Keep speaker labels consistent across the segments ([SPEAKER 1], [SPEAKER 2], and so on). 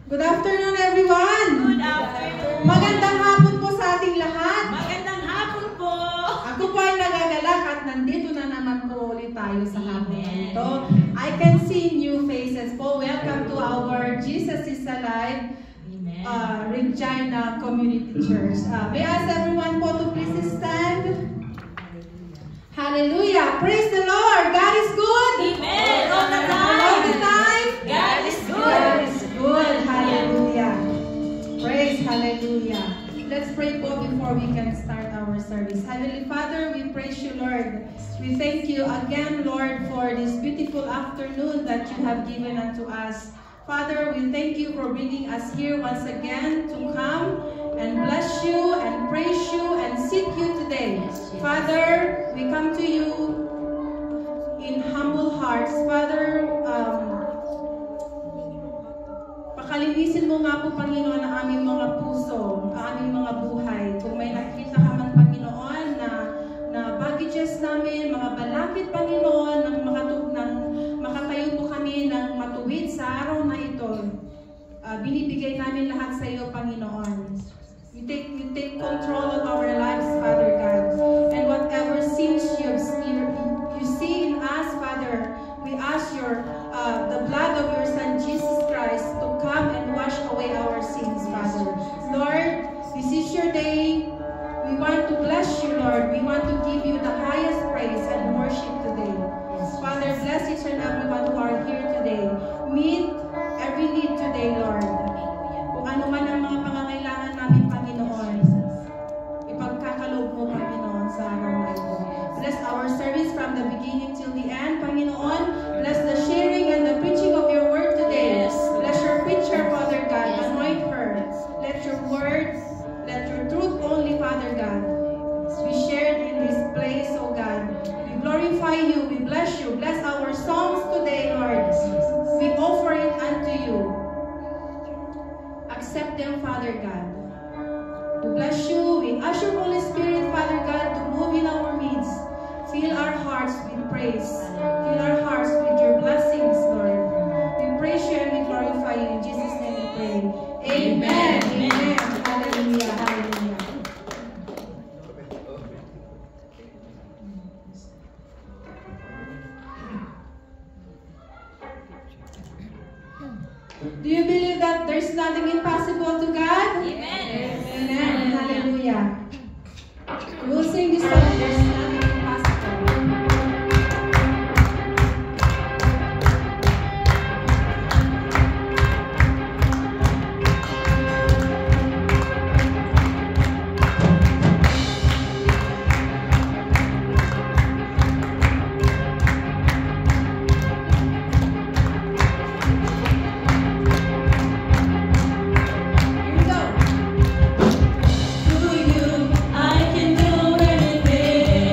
[SPEAKER 1] Good afternoon, everyone!
[SPEAKER 2] Good afternoon!
[SPEAKER 1] Magandang hapon po sa ating lahat!
[SPEAKER 2] Magandang hapon po!
[SPEAKER 1] Ako po ay nagagalak at nandito na naman po ulit tayo sa hapon na ito. I can see new faces po. Welcome to our Jesus is Alive Regina Community Church. May I ask everyone po to please stand? Hallelujah! Praise the Lord! God is good!
[SPEAKER 2] Amen! All the time!
[SPEAKER 1] All the time!
[SPEAKER 2] God is good!
[SPEAKER 1] God is good! Hallelujah! Praise Hallelujah! Let's pray po before we can start our service. Heavenly Father, we praise you, Lord. We thank you again, Lord, for this beautiful afternoon that you have given unto us. Father, we thank you for bringing us here once again to come and bless you and praise you and seek you today. Father, we come to you in humble hearts. Father, pakalinisin mo nga po, Panginoon, ang aming mga puso, ang aming mga buhay. Kung may nakikita ka man, Panginoon, na baggages namin, mga balakid, Panginoon, makatayo po kami ng matuwid sa araw na ito. Binibigay namin lahat sa iyo, Panginoon. You take control of our lives, Father God. And whatever sins you see in us, Father, we ask the blood of your Son, Jesus Christ, to come and wash away our sins, Father. Lord, this is your day. We want to bless you, Lord. We want to give you the highest praise and worship today. Father, bless each and everyone who are here today. Meet every need today, Lord. Kung ano man ang mga pangangailangan namin, Panginoon, ipagkakaloob mo, Panginoon, sa araw na ito. Bless our service from the beginning till the end, Panginoon. Bless the sharing and the preaching of your word today. Bless your preacher, Father God. Anoint her. Let your words, let your truth only, Father God, be shared in this place, oh God. We glorify you. We bless you. Bless our songs today, Lord. We offer it unto you. Accept them, Father God. To bless you, we ask your Holy Spirit, Father God, to move in our midst. Fill our hearts with praise. Fill our hearts with your blessings, Lord. We praise you and we glorify you. In Jesus' name we pray. Amen. Amen. Hallelujah. Hallelujah. Do you believe that there's nothing impossible to God?
[SPEAKER 2] Amen.
[SPEAKER 1] Amen. Hallelujah. We'll sing this song. There's nothing impossible.
[SPEAKER 2] I can do anything.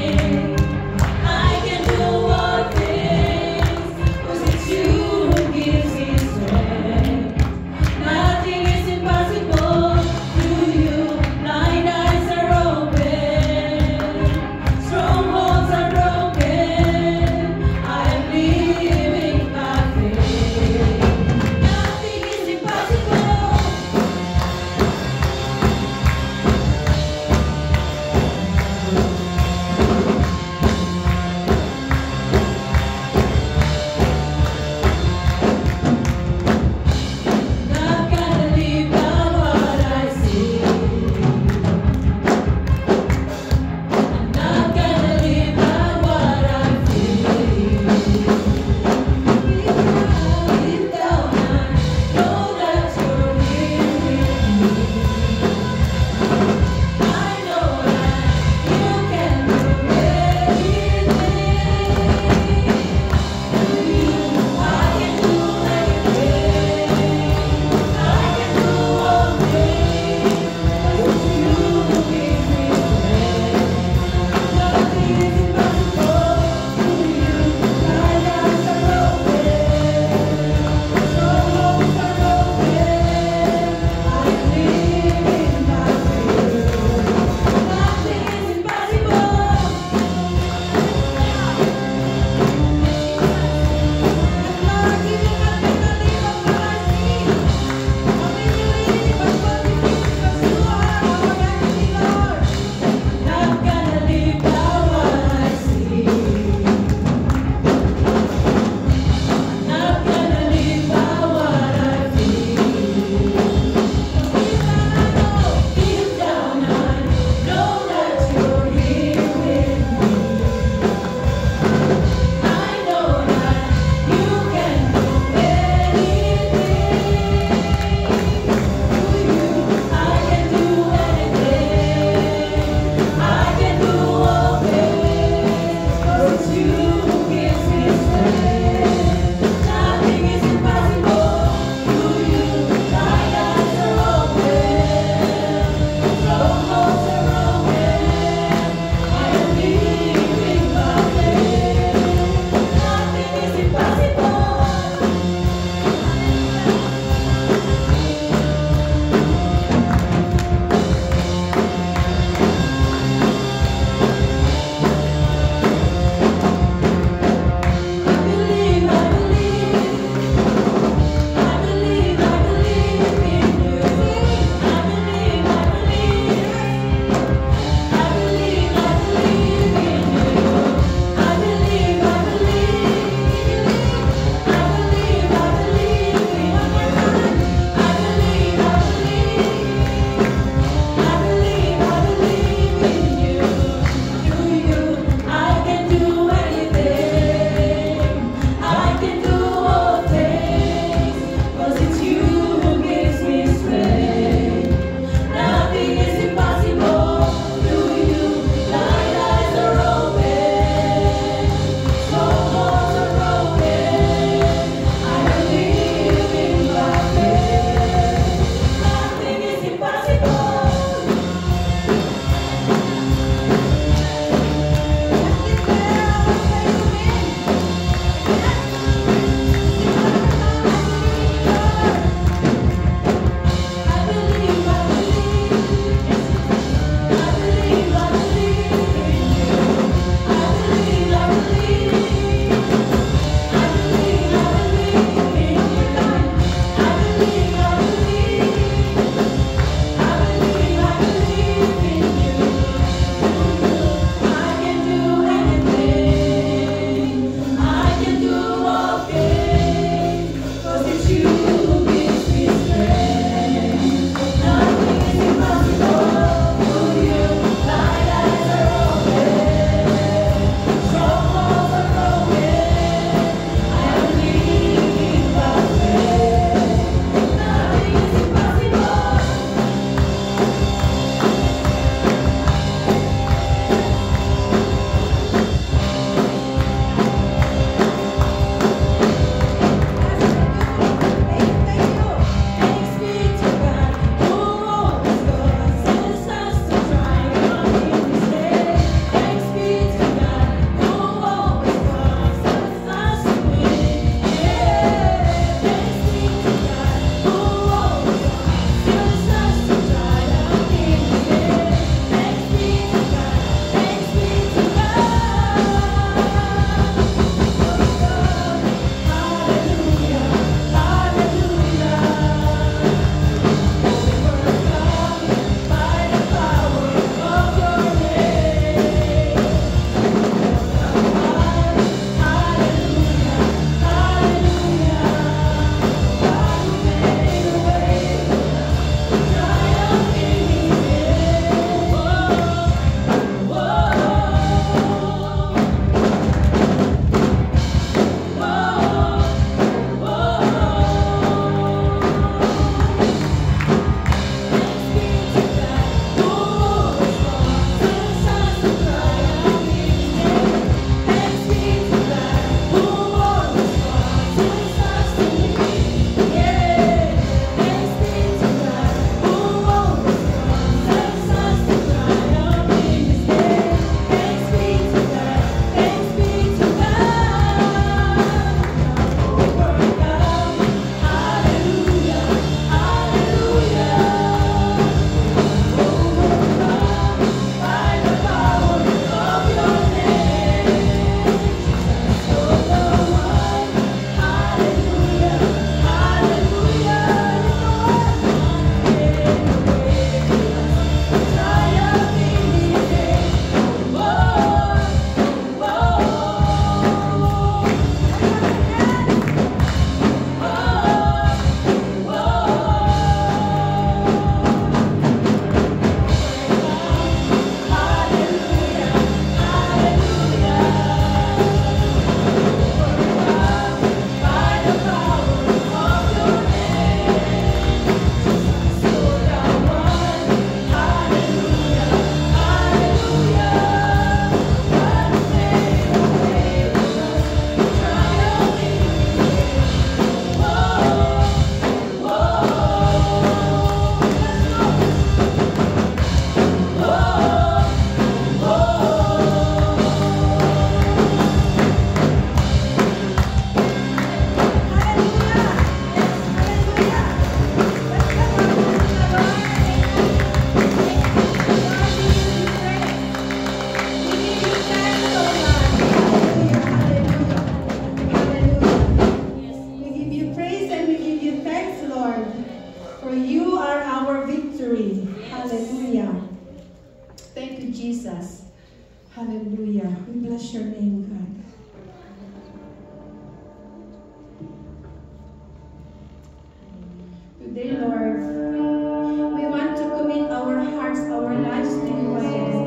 [SPEAKER 1] Lord. We want to commit our hearts, our lives to you again.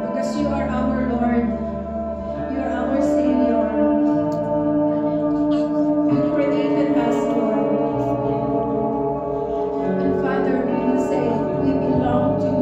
[SPEAKER 1] Because you are our Lord. You are our Savior. You created us, Lord. And Father, we will say we belong to you.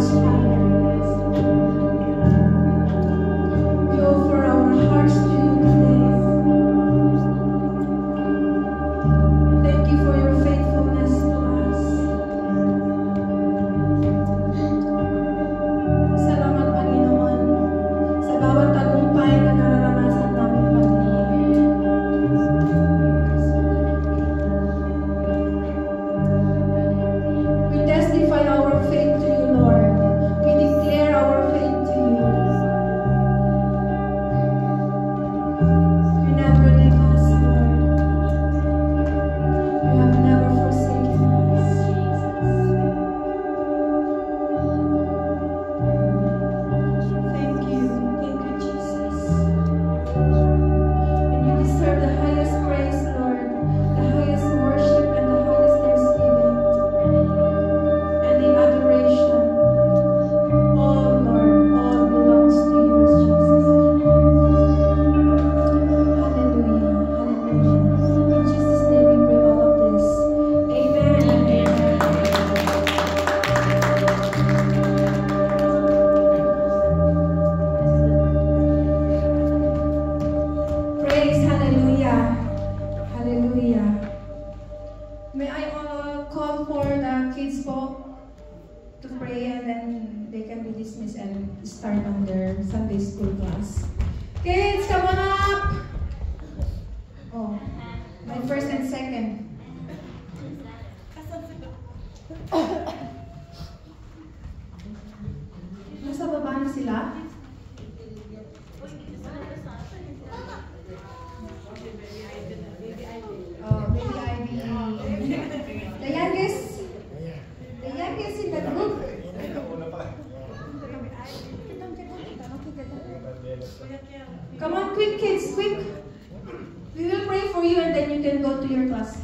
[SPEAKER 1] hearts, Father. We offer our hearts to you today. Thank you for your faithfulness to us. Salamat, Panginoon, sa bawat tagumpay na nararanasan namin, Panginoon. We testify our faith to you, Lord. We declare our faith to you. You never leave us, Lord. You have never forsaken us, Jesus. Thank you, Jesus. And you deserve the highest praise, Lord, the highest worship, and the highest thanksgiving, and the adoration. All, Lord, all belongs to you, Jesus. Hallelujah, hallelujah. In Jesus' name we pray all of this. Amen and amen. Praise, hallelujah, hallelujah. May I call for the kids po to pray, and then they can be dismissed and start on their Sunday school class. Kids, come on up! Oh, my first and second. Nasa baba na sila? Oh, baby Ivy. The youngest in the group. Come on, quick kids, quick. We will pray for you and then you can go to your class.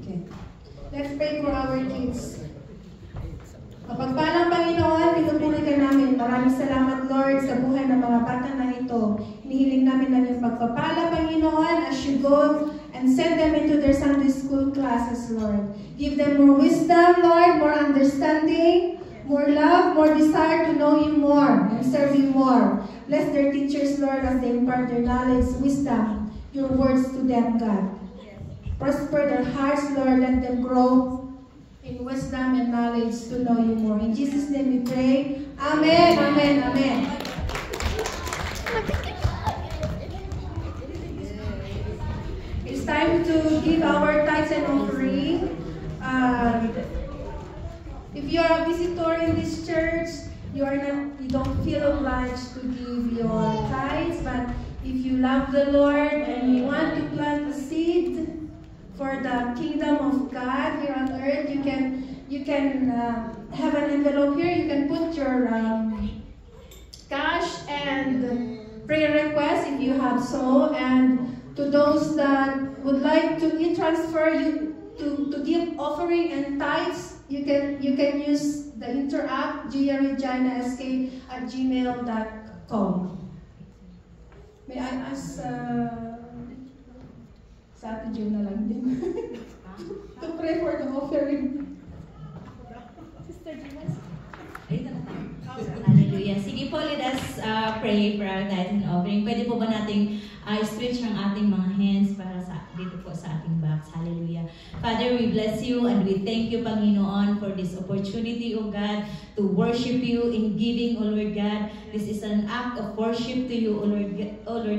[SPEAKER 1] Okay. Let's pray for our kids. Mapagpalang Panginoon, pinupuri ka namin. Maraming salamat, Lord, sa buhay ng mga bata na ito. Hinihiling namin na yung pagpapala, Panginoon, as you go and send them into their Sunday school classes, Lord. Give them more wisdom, Lord, more understanding, more love, more desire to know you more and serve you more. Bless their teachers, Lord, as they impart their knowledge, wisdom, your words to them, God. Prosper their hearts, Lord, let them grow in wisdom and knowledge to know you more. In Jesus' name we pray. Amen, amen, amen. It's time to give our tithes and offering. If you are a visitor in this church, you don't feel obliged to give your tithes, but if you love the Lord and you want to plant a seed for the kingdom of God here on earth, you can have an envelope here. You can put your cash and prayer request if you have so. And to those that would like to transfer you to give offering and tithes, you can use the interact giareginask@gmail.com. May I ask sa Ate June na lang din to pray for the offering. Sister Gina.
[SPEAKER 2] Hallelujah. Sige po, let us pray for our tithes and offering. Pwede po ba nating stretch ang ating mga hands para dito po sa ating backs. Hallelujah. Father, we bless you and we thank you, Panginoon, for this opportunity, O God, to worship you in giving, O Lord God. This is an act of worship to you, O Lord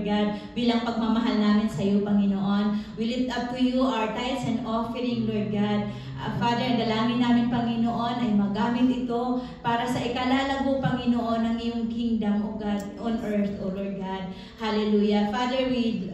[SPEAKER 2] God, bilang pagmamahal namin sa iyo, Panginoon. We lift up to you our tithes and offering, Lord God. Father, ang dalangin namin, Panginoon, ay magamit ito para sa ikalalago, Panginoon, ng iyong kingdom, O God, on earth, O Lord God. Hallelujah. Father, we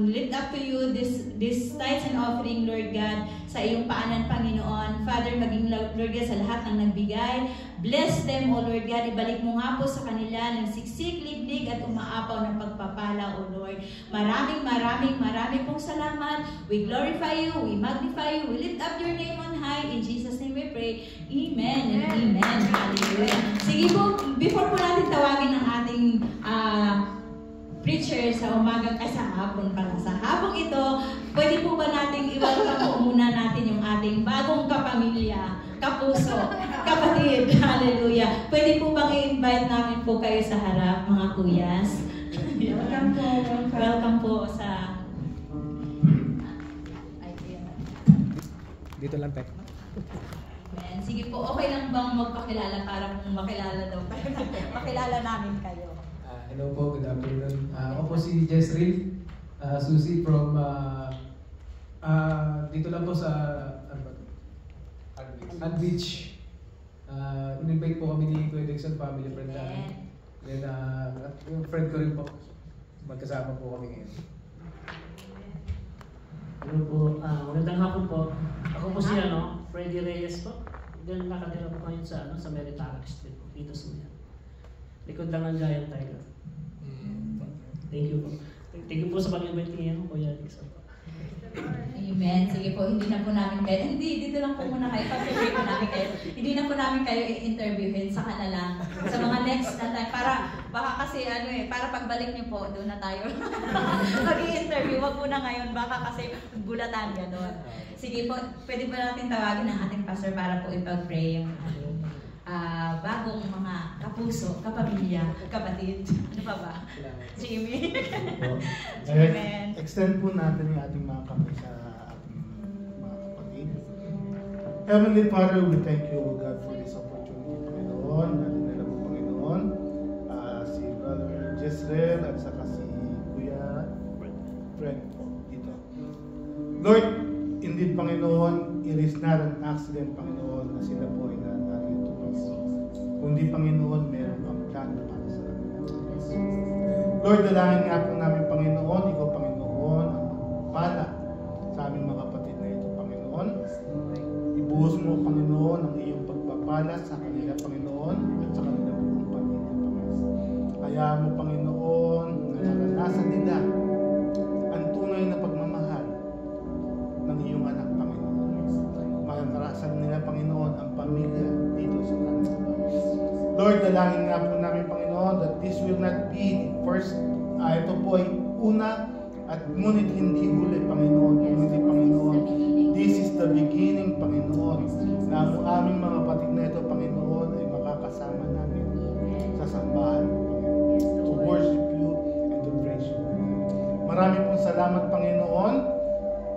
[SPEAKER 2] lift up to you this tithes and offering, Lord God, sa iyong paanan, Panginoon. Father, maging Lord God sa lahat ng nagbigay. Bless them, O Lord God. Ibalik mo nga po sa kanila ng siksik, liglig at umaapaw ng pagpapala, O Lord. Maraming pong salamat. We glorify you, we magnify you, we lift up your name on high. In Jesus' name we pray. Amen and amen. Hallelujah. Sige po, before po natin tawagin ang ating preacher sa umagang, ay sa hapon pala. Sa hapong ito, pwede po ba nating i-welcome po muna natin yung ating bagong kapamilya, kapuso, kapatid. Hallelujah. Pwede po bang i-invite namin po kayo sa harap, mga kuyas?
[SPEAKER 1] Welcome po.
[SPEAKER 2] Welcome po sa...
[SPEAKER 3] Dito lang, Tek.
[SPEAKER 2] Ayan. Sige po, okay lang bang magpakilala para kung makilala daw kayo? Makilala namin kayo.
[SPEAKER 3] Hello po, good afternoon. Ako po si Jezreel Susi from dito lang po sa Ag Beach. In-invite po kami ni Kuya Dixon, family friend namin. Then yung friend ko rin po, magkasama po kami ngayon.
[SPEAKER 4] Hello po, magandang hapon po. Ako po si Freddy Reyes po. Then nakatira po ngayon sa sa Meritarac Street po, dito sa likod lang ng Giant Tiger. Thank you po. Thank you po sa pag-invite ngayon, Kuya Dixon po.
[SPEAKER 2] Amen. Sige po, hindi na po namin kayo. Hindi, dito lang po muna kayo. Pag-interview po namin kayo. Hindi na po namin kayo i-interviewin. Saka na lang. Sa mga next na time. Para, baka kasi para pagbalik niyo po, doon na tayo. Mag-i-interview. Wag muna ngayon. Baka kasi gulatan gano'n. Sige po, pwede ba natin tawagin ang ating pastor para po ipag-pray yung bagong mga kapuso, kapamilya, kapatid. Ano pa ba? Jimmy.
[SPEAKER 5] Amen. Extend po natin yung ating mga kamay sa ating mga kapatid. Heavenly Father, we thank you, God, for this opportunity, Panginoon. Natin nila po, Panginoon, si Brother Jezreel at saka si Kuya Frank po dito. Lord, indeed, Panginoon, it is not an accident, Panginoon, na sila po ay narito, Panginoon. Kundi, Panginoon, meron kang plano para sa kanila. Lord, dalangin nga po namin, Panginoon, ikaw, Panginoon, ang magpapala sa aming mga kapatid na ito, Panginoon. Ibuhos mo, Panginoon, ang iyong pagpapala sa kanila, Panginoon, at sa kanila buong pamilya, Panginoon. Kaya mo, Panginoon, na naranasan nila ang tunay na pagmamahal ng iyong anak, Panginoon. Maranasan nila, Panginoon, ang pamilya dito sa kanila. Lord, dalangin nga po namin, Panginoon, that this will not be the first, ito po ay una, at ngunit hindi huli, Panginoon. Ngunit, Panginoon, this is the beginning, Panginoon, na ang aming mga kapatid na ito, Panginoon, ay makakasama namin sa sambahan, Panginoon, to worship you and to praise you. Marami pong salamat, Panginoon.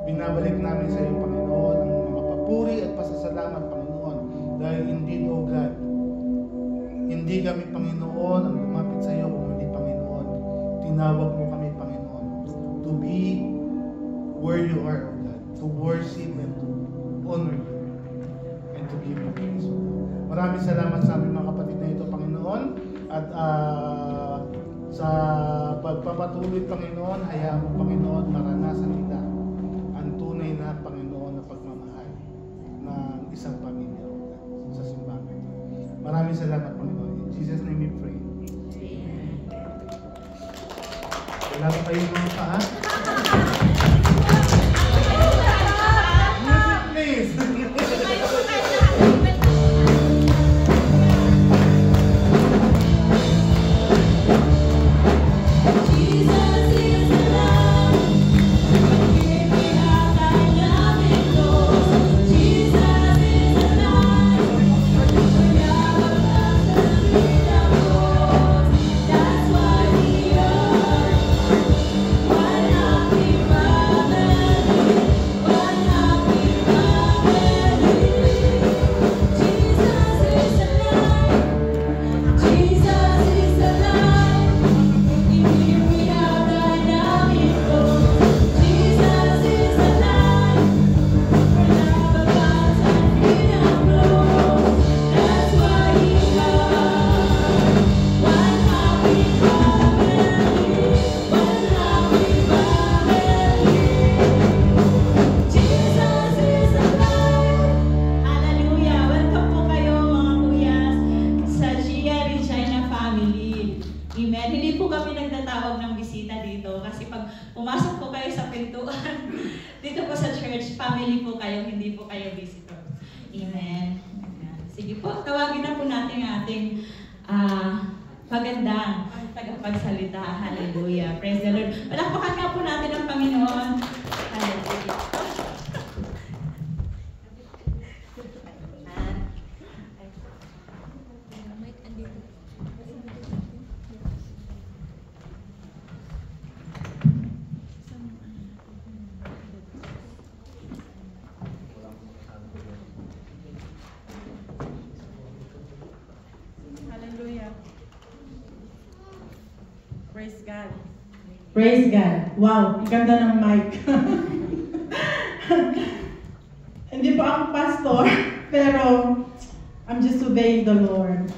[SPEAKER 5] Binabalik namin sa iyo, Panginoon, ang mga papuri at pasasalamat, Panginoon, dahil indeed, O God, hindi kami, Panginoon, ang lumapit sa iyo, kung hindi, Panginoon, tinawag mo kami, Panginoon, to be where you are, O God, to worship and to honor you, and to give you praise, O God. Maraming salamat sa aming mga kapatid na ito, Panginoon, at sa pagpapatuloy, Panginoon, hayaan mo, Panginoon, maranasan nila ang tunay na, Panginoon, na pagmamahal ng isang pamilya, O God, sa simbahan ito. Maraming salamat, Panginoon. In Jesus' name we pray. Wala pa kayong mga paa? Music, please!
[SPEAKER 2] family po kayo, hindi po kayo visitor. Amen. Sige po, tawagin na po natin ang ating magandang tagapagsalita. Hallelujah. Praise the Lord. Palakpakan nga po natin ang Panginoon. Hallelujah.
[SPEAKER 1] Hallelujah. Praise God.
[SPEAKER 6] Praise God. Wow, ang ganda ng mic. Hindi po ako pastor, pero I'm just obeying the Lord.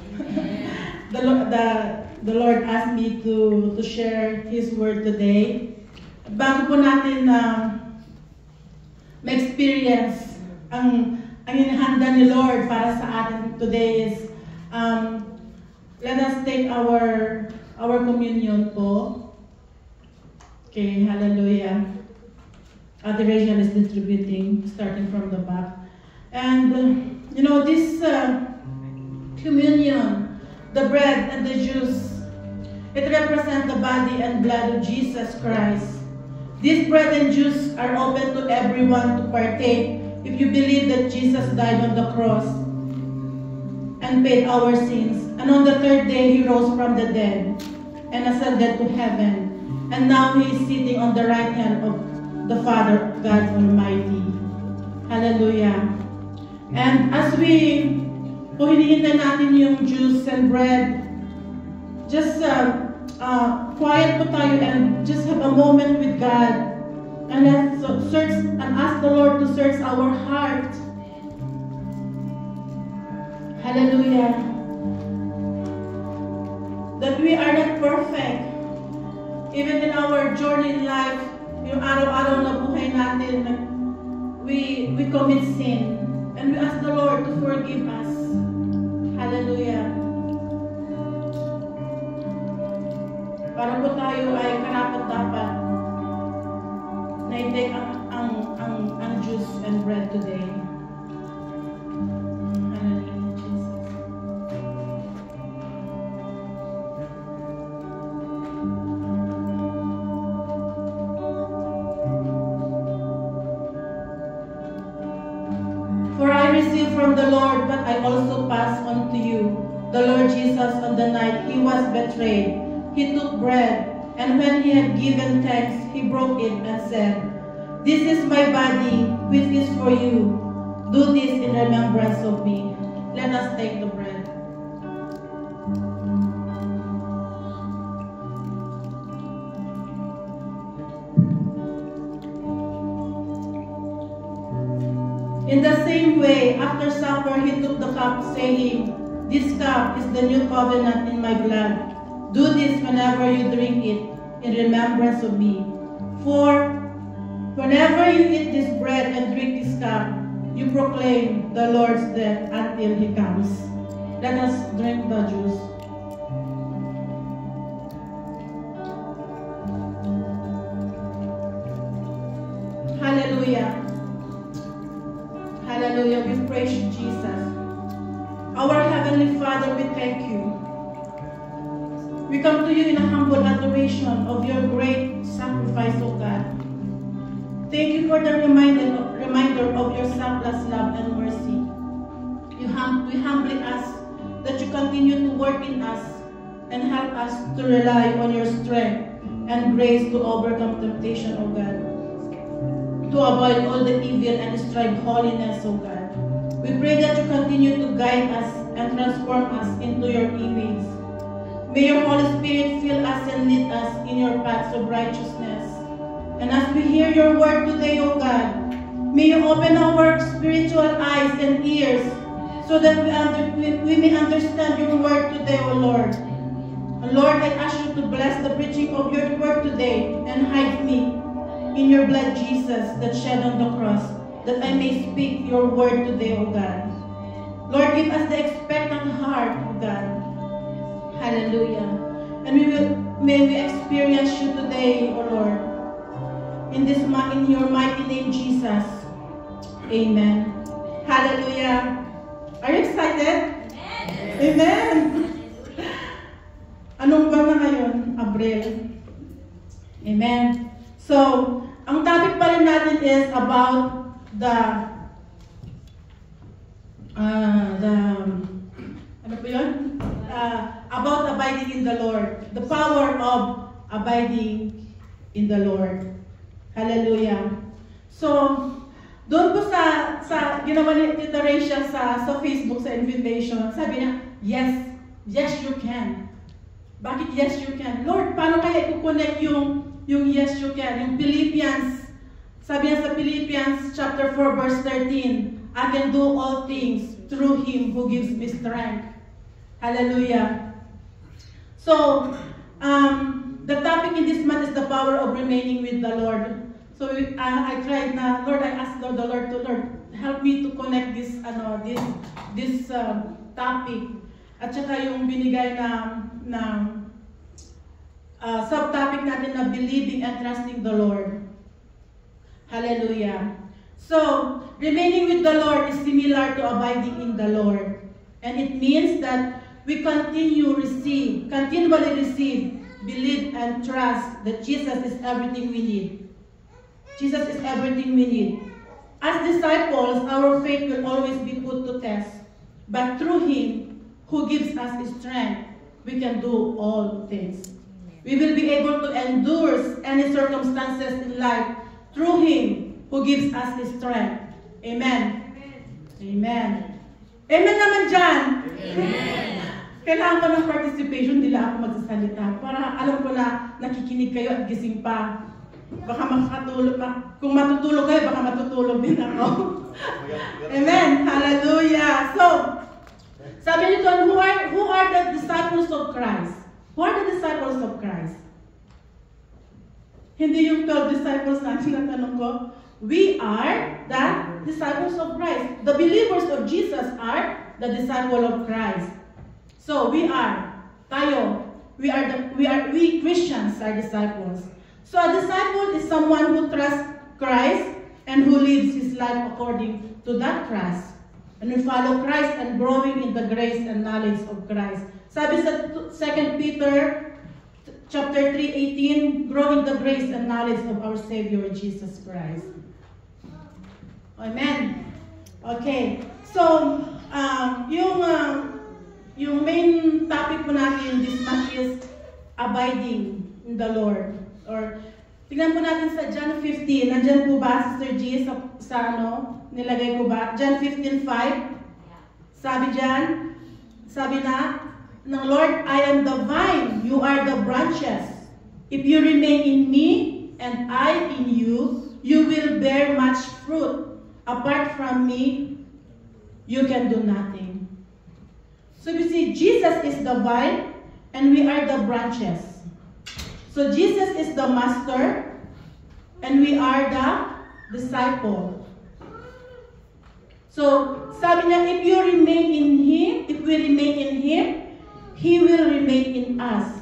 [SPEAKER 6] The Lord asked me to share His word today. Bago po natin ma-experience ang inihanda ni Lord para sa atin today is let us take our communion po. Okay, hallelujah. Ate Rachel is distributing, starting from the back. And, this communion, the bread and the juice, it represents the body and blood of Jesus Christ. This bread and juice are open to everyone to partake if you believe that Jesus died on the cross and paid our sins. And on the third day, He rose from the dead and ascended to heaven. And now He is sitting on the right hand of the Father, God Almighty. Hallelujah. And as kung hinihintay natin yung juice and bread, just quiet po tayo and just have a moment with God. And let's search and ask the Lord to search our heart. Hallelujah. That we are not perfect. Even in our journey in life, yung araw-araw na buhay natin, we commit sin. And we ask the Lord to forgive us. Hallelujah. Para po tayo ay karapat-dapat na i-take ang juice and bread today. Hallelujah, Jesus. For I received from the Lord what I also pass on to you. The Lord Jesus, on the night He was betrayed, He took bread, and when He had given thanks, He broke it and said, "This is my body, which is for you. Do this in remembrance of me." Let us take the bread. In the same way, after supper, He took the cup, saying, "This cup is the new covenant in my blood. Do this whenever you drink it, in remembrance of me. For whenever you eat this bread and drink this cup, you proclaim the Lord's death until He comes." Let us drink the juice. Hallelujah. Hallelujah. We praise you, Jesus. Our Heavenly Father, we thank you. We come to you in a humble adoration of your great sacrifice, O God. Thank you for the reminder of your selfless love and mercy. We humbly ask that you continue to work in us and help us to rely on your strength and grace to overcome temptation, O God. To avoid all the evil and strive holiness, O God. We pray that you continue to guide us and transform us into your image. May your Holy Spirit fill us and lead us in your paths of righteousness. And as we hear your word today, O God, may you open our spiritual eyes and ears so that we may understand your word today, O Lord. And Lord, I ask you to bless the preaching of your word today and hide me in your blood, Jesus, that shed on the cross, that I may speak your word today, O God. Lord, give us the expectant heart, O God. Hallelujah. And may we experience you today, O Lord. In your mighty name, Jesus. Amen. Hallelujah. Are you excited? Amen. Anong buwan na ngayon? Abril. Amen. So, ang topic pa rin natin is about ano po yun? About abiding in the Lord. The power of abiding in the Lord. Hallelujah. So, doon po sa ginawa ni Tita Rachel sa Facebook, sa invitation, sabi niya, yes you can. Bakit yes you can? Lord, paano kaya i-connect yung yes you can? Yung Philippians, sabi niya sa Philippians chapter 4 verse 13, I can do all things through Him who gives me strength. Hallelujah. So, the topic in this month is the power of remaining with the Lord. So I tried na, Lord, I asked the Lord to, Lord, help me to connect this topic. At saka yung binigay na subtopic natin na believing and trusting the Lord. Hallelujah. So, remaining with the Lord is similar to abiding in the Lord. And it means that we continually receive, believe and trust that Jesus is everything we need. Jesus is everything we need. As disciples, our faith will always be put to test. But through Him, who gives us strength, we can do all things. We will be able to endure any circumstances in life through Him, who gives us strength. Amen. Amen. Amen naman dyan. Amen. Kailangan ko ng participation, hindi lang ako magsasalita. Para alam ko na nakikinig kayo at gising pa. Baka makatulog, kung matutulog kayo, baka matutulog din ako. Amen. Hallelujah. So, sabi nito, who are the disciples of Christ? Who are the disciples of Christ? Hindi yung 12 disciples natin na tanong ko. We are the disciples of Christ. The believers of Jesus are the disciple of Christ. So, we Christians are disciples. So a disciple is someone who trusts Christ and who lives his life according to that trust. And we follow Christ and growing in the grace and knowledge of Christ. Sabi sa 2 Peter chapter 3:18, grow in the grace and knowledge of our Savior Jesus Christ. Amen. Okay. So, yung main topic po natin this month is abiding in the Lord. Or, tingnan po natin sa John 15. Nandyan po ba, Sister G, nilagay ko ba? John 15:5. Sabi na, ng Lord, I am the vine, you are the branches. If you remain in me, and I in you, you will bear much fruit. Apart from me, you can do nothing. So you see, Jesus is the vine, and we are the branches. So Jesus is the master, and we are the disciple. So, sabi niya, if we remain in Him, He will remain in us.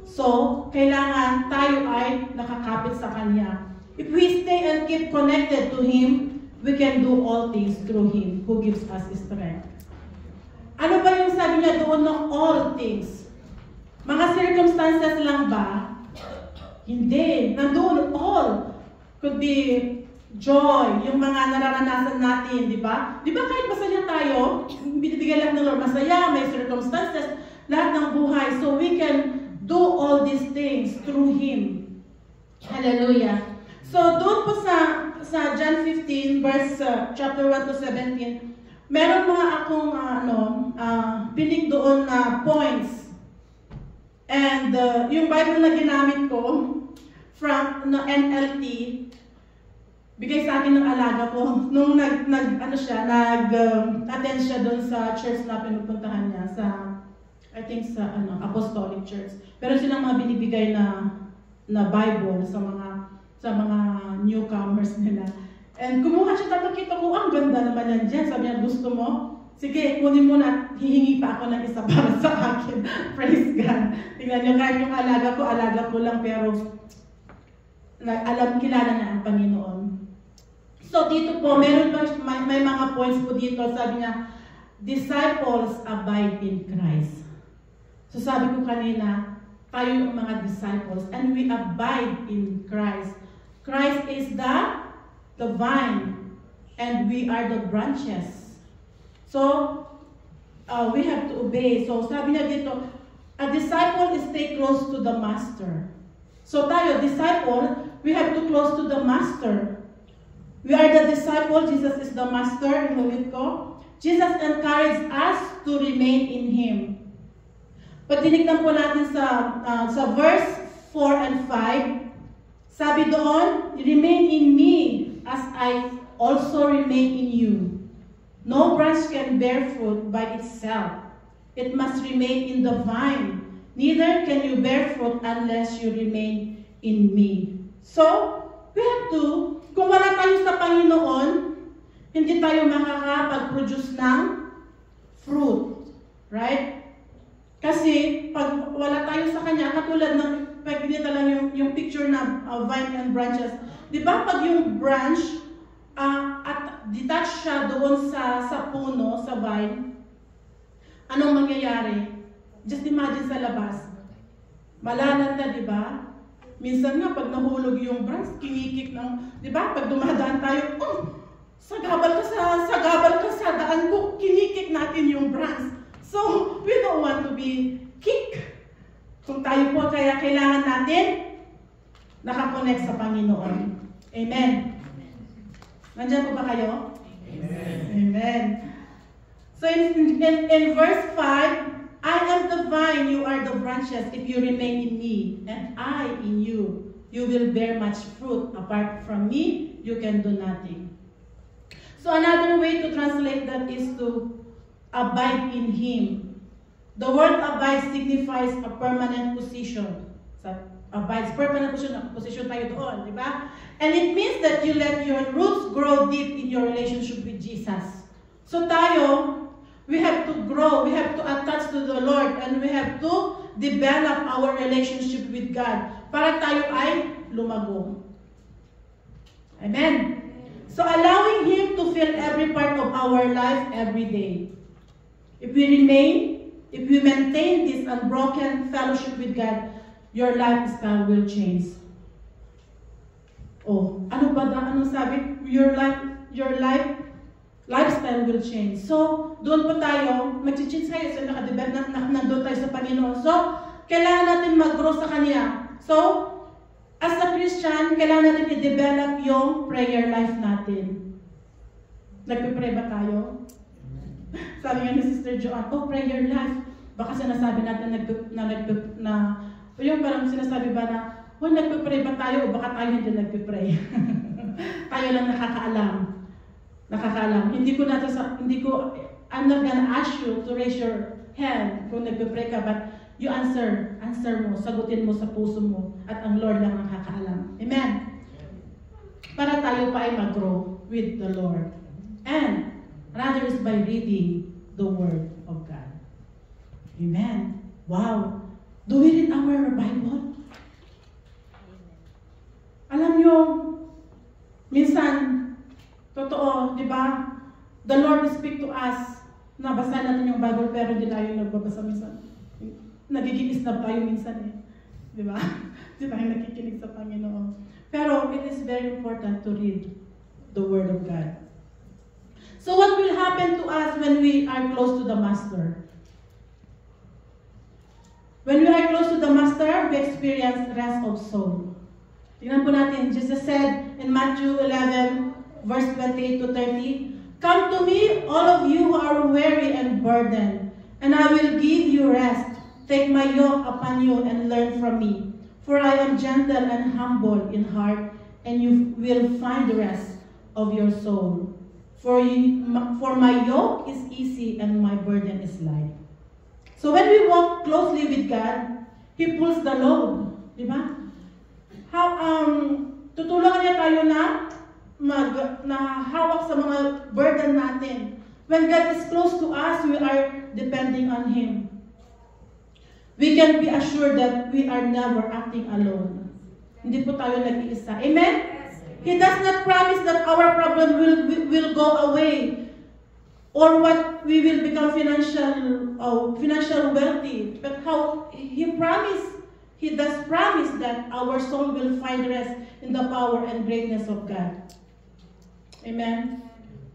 [SPEAKER 6] So, kailangan tayo ay nakakapit sa Kanya. If we stay and keep connected to Him, we can do all things through Him who gives us strength. Ano ba yung sabi niya doon ng all things? Mga circumstances lang ba? Hindi. Nandoon all. Could be joy, yung mga nararanasan natin, di ba? Di ba kahit masaya tayo, binibigyan lang ng Lord masaya, may circumstances, lahat ng buhay. So we can do all these things through Him. Hallelujah. So doon po sa John 15, verse chapter 1 to 17, meron mga akong pinig doon na points. And yung Bible na ginamit ko from NLT, bigay sa akin ng alaga ko nung attend siya doon sa church na pinupuntahan niya sa Apostolic Church. Pero silang mga binibigay na Bible sa mga newcomers nila. And kumuha siya, nakita ko, ang ganda naman yan dyan. Sabi niya, gusto mo? Sige, kunin mo na, hihingi pa ako ng isa para sa akin. Praise God. Tingnan niyo, kahit yung alaga ko lang, pero kilala na ang Panginoon. So dito po, may mga points po dito. Sabi niya, disciples abide in Christ. So sabi ko kanina, tayo yung mga disciples and we abide in Christ. Christ is the vine and we are the branches. So, we have to obey. So sabi niya dito, a disciple is stay close to the master. So tayo, disciple, we have to close to the master. We are the disciple, Jesus is the master, inulit ko. Jesus encouraged us to remain in Him. Pag tinignan po natin sa verse 4 and 5, sabi doon, remain in me as I also remain in you. No branch can bear fruit by itself. It must remain in the vine. Neither can you bear fruit unless you remain in me. So, we have to, kung wala tayo sa Panginoon, hindi tayo makakapag-produce ng fruit. Right? Kasi, pag wala tayo sa Kanya, katulad ng, pag binita lang yung picture na vine and branches, di ba pag yung branch, at detach siya doon sa puno, sa vine, anong mangyayari? Just imagine sa labas. Malalanta, di ba? Minsan nga, pag nahulog yung branch, kinikik ng, di ba? Pag dumadaan tayo, sagabal ka sa daan ko, kinikik natin yung branch. So, we don't want to be kicked. Kung tayo po, kaya kailangan natin nakakonect sa Panginoon. Amen. Nandiyan po ba kayo?
[SPEAKER 3] Amen.
[SPEAKER 6] Amen. So in verse 5, I am the vine, you are the branches. If you remain in me, and I in you, you will bear much fruit. Apart from me, you can do nothing. So another way to translate that is to abide in Him. The word abide signifies a permanent position. So, abides, permanent position tayo doon, di ba? And it means that you let your roots grow deep in your relationship with Jesus. So tayo, we have to grow, we have to attach to the Lord, and we have to develop our relationship with God para tayo ay lumago. Amen? So allowing Him to fill every part of our life every day. If we maintain this unbroken fellowship with God, your lifestyle will change. Oh, ano sabi? Your lifestyle will change. So, doon po tayo, mag-change tayo sa nakadevelop na nandun tayo sa Panginoon. So, kailangan natin mag-grow sa Kanya. So, as a Christian, kailangan natin i-develop yung prayer life natin. Nagpipray ba tayo? Sabi nga ni Sister Joanne, prayer life. Baka sinasabi natin yung parang sinasabi ba na, nagpipray ba tayo o baka tayo hindi nagpipray? Tayo lang nakakaalam. I'm not gonna ask you to raise your hand kung nagpipray ka, but you answer mo, sagutin mo sa puso mo, at ang Lord lang nakakaalam. Amen? Para tayo pa ay mag-grow with the Lord. And another is by reading the Word of God. Amen. Wow. Do we read our Bible? Alam nyo, minsan, totoo, di ba? The Lord will speak to us. Nabasa natin yung Bible pero hindi tayo nagbabasa minsan. Nagiging isnab tayo minsan eh. Di ba? Di tayo nakikinig sa Panginoon. Pero it is very important to read the Word of God. So what will happen to us when we are close to the Master? When we are close to the Master, we experience rest of soul. Tingnan po natin, Jesus said in Matthew 11, verse 28 to 30, "Come to me, all of you who are weary and burdened, and I will give you rest. Take my yoke upon you and learn from me, for I am gentle and humble in heart, and you will find rest of your soul. For my yoke is easy and my burden is light." So when we walk closely with God, He pulls the load. Di ba? Tutulungan niya tayo na hawak sa mga burden natin. When God is close to us, we are depending on Him. We can be assured that we are never acting alone. Hindi po tayo nag-iisa. Amen? He does not promise that our problem will go away. or what we will become financial wealthy. But how He does promise that our soul will find rest in the power and greatness of God. Amen?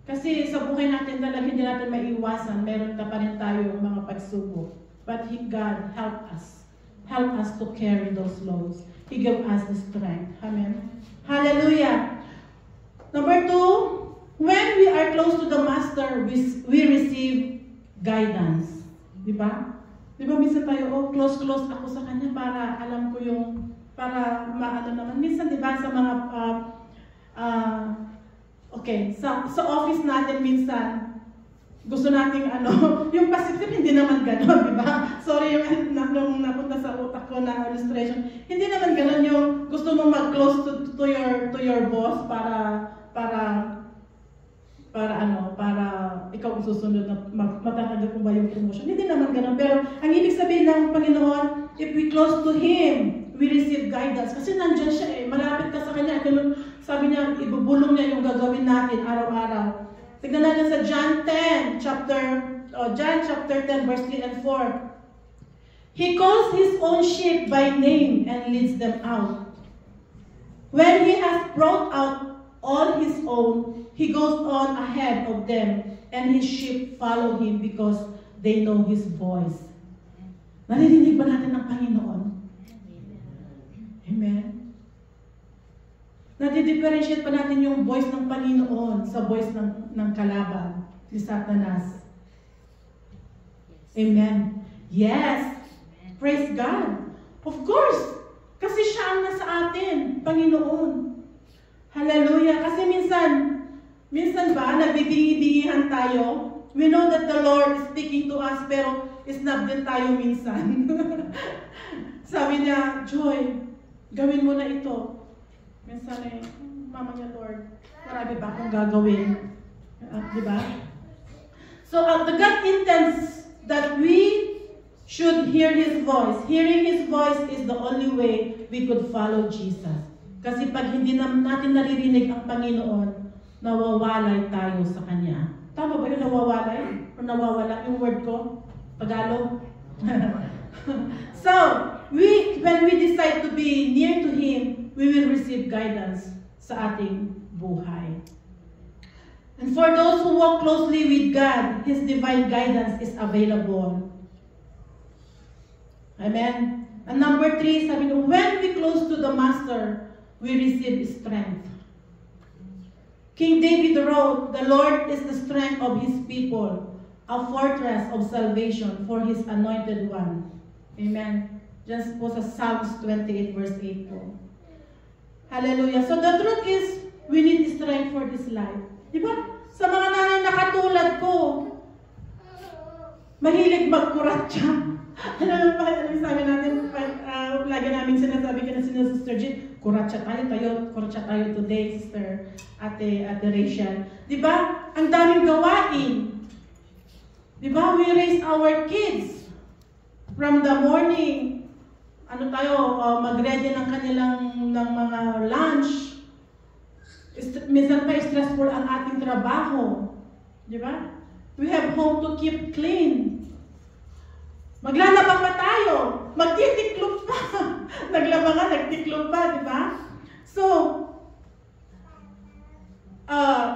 [SPEAKER 6] Kasi sa buhay natin talaga hindi natin maiwasan, meron pa rin tayo mga pagsubok. But God help us to carry those loads. He gave us the strength. Amen? Hallelujah! Number 2, when we are close to the Master, we receive guidance. Diba? Diba minsan tayo, close ako sa Kanya para alam ko yung, para maano naman. Minsan diba sa mga, sa office natin minsan, gusto nating yung passive hindi naman gano'n, diba? Sorry yung nung napunta sa utak ko na illustration. Hindi naman gano'n yung gusto mong mag-close to your boss para ikaw ang susunod na matatanggap mo ba yung promotion. Hindi naman gano'n. Pero ang ibig sabihin ng Panginoon, if we close to Him, we receive guidance. Kasi nandyan siya malapit ka sa Kanya. Sabi niya, ibubulong niya yung gagawin natin araw-araw. Tignan natin sa John chapter 10, verse 3 and 4. He calls His own sheep by name and leads them out. When He has brought out all His own, He goes on ahead of them, and His sheep follow Him because they know His voice. Naririnig ba natin ang Panginoon? Amen? Nadi-differentiate pa natin yung voice ng Panginoon sa voice ng kalaban ni Satanas. Amen? Yes! Praise God! Of course! Kasi siya ang nasa atin, Panginoon. Hallelujah! Kasi minsan ba, nagbibingi-bingihan tayo? We know that the Lord is speaking to us, pero isnab din tayo minsan. Sabi niya, Joy, gawin mo na ito. Minsan Mama niya, Lord, marami ba akong gagawin? Diba? So, the God intends that we should hear His voice. Hearing His voice is the only way we could follow Jesus. Kasi pag hindi natin naririnig ang Panginoon, nawawalay tayo sa Kanya. Tama ba yung nawawalay? O nawawala yung word ko? Tagalog? So, when we decide to be near to Him, we will receive guidance sa ating buhay. And for those who walk closely with God, His divine guidance is available. Amen? And number 3, sabi nyo, when we close to the Master, we receive strength. King David wrote, the Lord is the strength of His people, a fortress of salvation for His anointed one. Amen? Just po sa Psalms 28 verse 8 po. Hallelujah. So the truth is, we need strength for this life. Diba? Sa mga nanay na katulad ko, mahilig magkuratsa. Ano sabi natin, lagi namin sinasabi ka na Sister Jean, kuratsa tayo today, Sister Ate Rachel. Diba? Ang daming gawain. Diba? We raise our kids from the morning. Mag-ready ng kanilang mga lunch. Minsan pa stressful ang ating trabaho. Diba? We have home to keep clean. Maglalaba pa tayo. Magtitiklop pa. Naglaba nga, nagtiklop pa, diba? So,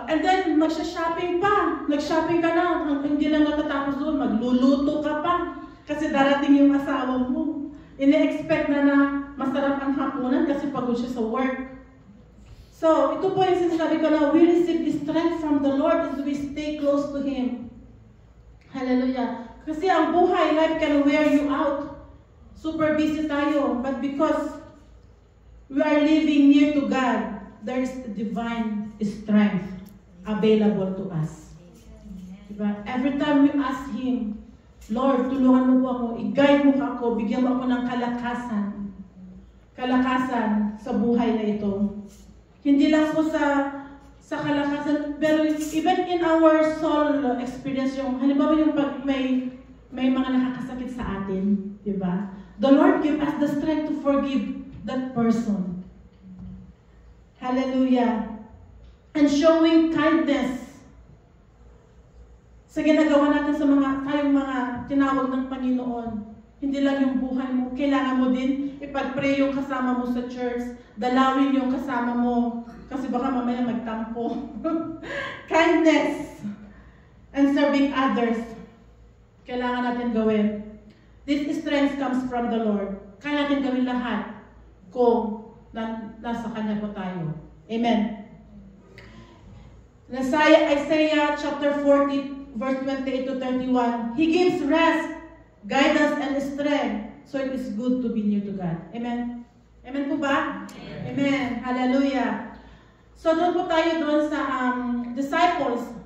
[SPEAKER 6] and then magsha-shopping pa. Nag-shopping ka na. Hindi lang natatapos doon. Magluluto ka pa. Kasi darating yung asawa mo. Ine-expect na masarap ang hapunan kasi pagod siya sa work. So, ito po yung sinasabi ko na we receive strength from the Lord as we stay close to Him. Hallelujah. Kasi ang buhay, life can wear you out. Super busy tayo. But because we are living near to God, there is divine strength available to us. Diba? Every time we ask Him, Lord, tulungan mo po ako, i-guide mo ako, bigyan mo ako ng kalakasan. Kalakasan sa buhay na ito. Hindi lang po sa kalakasan, pero even in our soul experience, yung halimbawa yung pag may mga nakakasakit sa atin, di ba? The Lord give us the strength to forgive that person. Hallelujah. And showing kindness sa ginagawa natin sa tayong mga tinawag ng Panginoon. Hindi lang yung buhay mo. Kailangan mo din ipag-pray yung kasama mo sa church. Dalawin yung kasama mo. Kasi baka mamaya magtampo. Kindness and serving others. Kailangan natin gawin. This strength comes from the Lord. Kaya natin gawin lahat kung nasa Kanya po tayo. Amen. Isaiah chapter 40, verse 28 to 31. He gives rest, guidance, and strength. So it is good to be near to God. Amen? Amen po ba? Amen. Hallelujah. So doon po tayo doon sa disciples.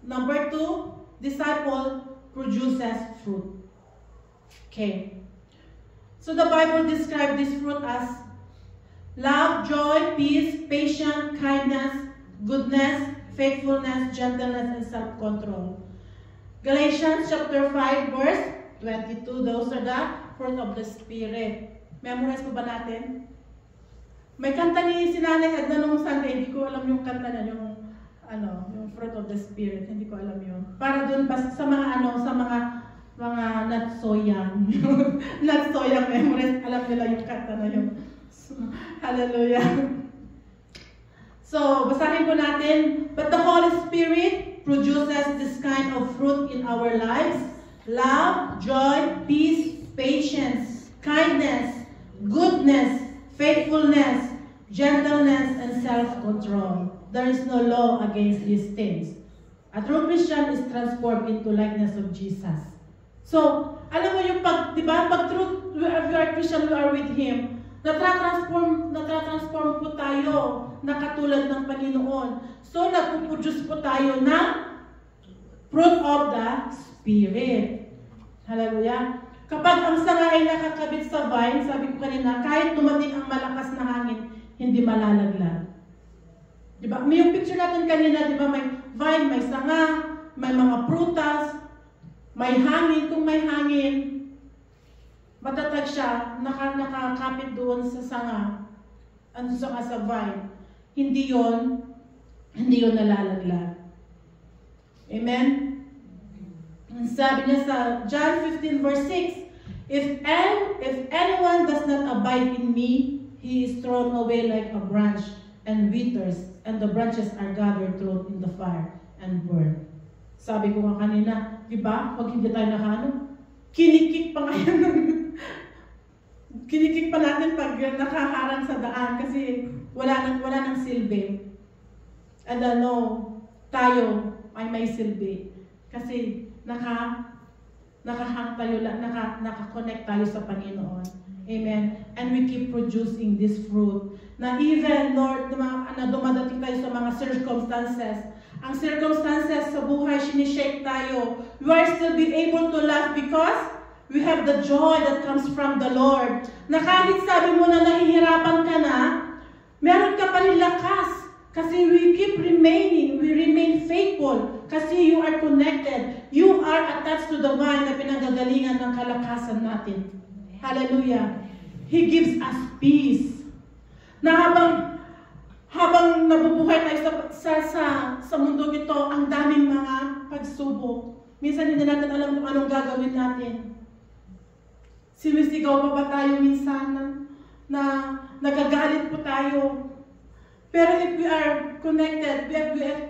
[SPEAKER 6] Number 2, disciple produces fruit. Okay. So the Bible describes this fruit as love, joy, peace, patience, kindness, goodness, faithfulness, gentleness, and self-control. Galatians chapter 5, verse 22. Those are the fruit of the Spirit. Memorize po ba natin? May kanta ni Sinanay Edna nung Sunday. Hindi ko alam yung kanta na yung fruit of the Spirit. Hindi ko alam yun. Para dun sa mga sa mga not so young. Not so young memorize. Alam nila yung kanta na yun. Hallelujah. So, basahin po natin. But the Holy Spirit produces this kind of fruit in our lives. Love, joy, peace, patience, kindness, goodness, faithfulness, gentleness, and self-control. There is no law against these things. A true Christian is transformed into likeness of Jesus. So, alam mo yung pag true, we are Christian, we are with Him. Natra-transform po tayo na katulad ng Panginoon. So, nagpuproduce po tayo ng fruit of the Spirit. Hallelujah. Kapag ang sanga ay nakakabit sa vine, sabi ko kanina, kahit dumating ang malakas na hangin, hindi malalaglag. Diba? May yung picture natin kanina, diba? May vine, may sanga, may mga prutas, may hangin. Kung may hangin, matatag siya, nakakapit doon sa sanga, sa vine. Hindi yon nalalaglag. Amen? Sabi niya sa John 15 verse 6, If anyone does not abide in me, he is thrown away like a branch and withers, and the branches are gathered, thrown in the fire, and burned. Sabi ko nga kanina, di ba? Pag hindi tayo kinikik pa ngayon. Kinikik pa natin pag nakaharang sa daan kasi wala nang silbi. And tayo ay may silbi. Kasi nakahang tayo, naka-connect tayo sa Panginoon. Amen. And we keep producing this fruit. Na even, Lord, na dumadating tayo sa mga circumstances. Ang circumstances sa buhay, sinishake tayo. We are still be able to laugh because we have the joy that comes from the Lord. Na kahit sabi mo na nahihirapan ka na, meron ka pa rin lakas. Kasi we keep remaining, we remain faithful. Kasi you are connected. You are attached to the vine na pinagagalingan ng kalakasan natin. Hallelujah. He gives us peace. Na habang nabubuhay tayo sa mundo ito, ang daming mga pagsubok. Minsan hindi natin alam kung anong gagawin natin. Sumisigaw pa ba tayo minsan na nagagalit po tayo? Pero if we are connected,